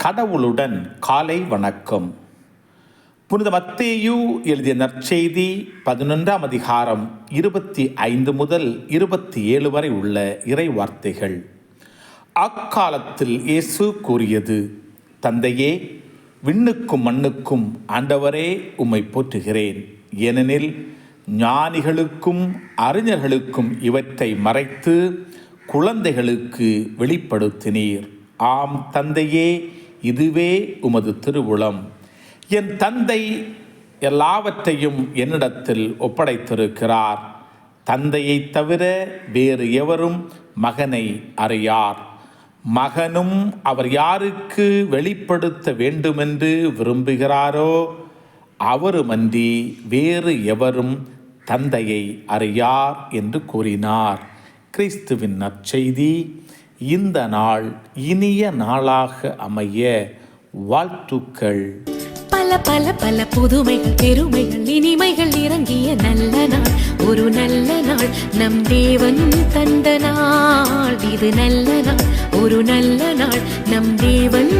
கடவுளுடன் காலை வணக்கம். புனித மத்தேயு எழுதிய நற்செய்தி 11ஆம் அதிகாரம் 25 முதல் 27 வரை உள்ள இறை வார்த்தைகள். அக்காலத்தில் இயேசு கூறியது: தந்தையே, விண்ணுக்கும் மண்ணுக்கும் ஆண்டவரே, உம்மை போற்றுகிறேன். ஏனெனில் ஞானிகளுக்கும் அறிஞர்களுக்கும் இவற்றை மறைத்து குழந்தைகளுக்கு வெளிப்படுத்தினீர். ஆம் தந்தையே, இதுவே உமது திருவுளம். என் தந்தை எல்லாவற்றையும் என்னிடத்தில் ஒப்படைத்திருக்கிறார். தந்தையை தவிர வேறு எவரும் மகனை அறியார். மகனும் அவர் யாருக்கு வெளிப்படுத்த வேண்டுமென்று விரும்புகிறாரோ அவருமன்றி வேறு எவரும் தந்தையை அறியார் என்று கூறினார். கிறிஸ்துவின் நற்செய்தி. இந்த நாள் இனிய நாளாக அமைய வாழ்த்துக்கள். பல பல பல புதுமைகள், பெருமைகள், இனிமைகள் இறங்கிய நல்ல நாள், ஒரு நல்ல நாள், நம் தேவன் தந்த நாள். இது நல்ல நாள், ஒரு நல்ல நாள், நம் தேவன்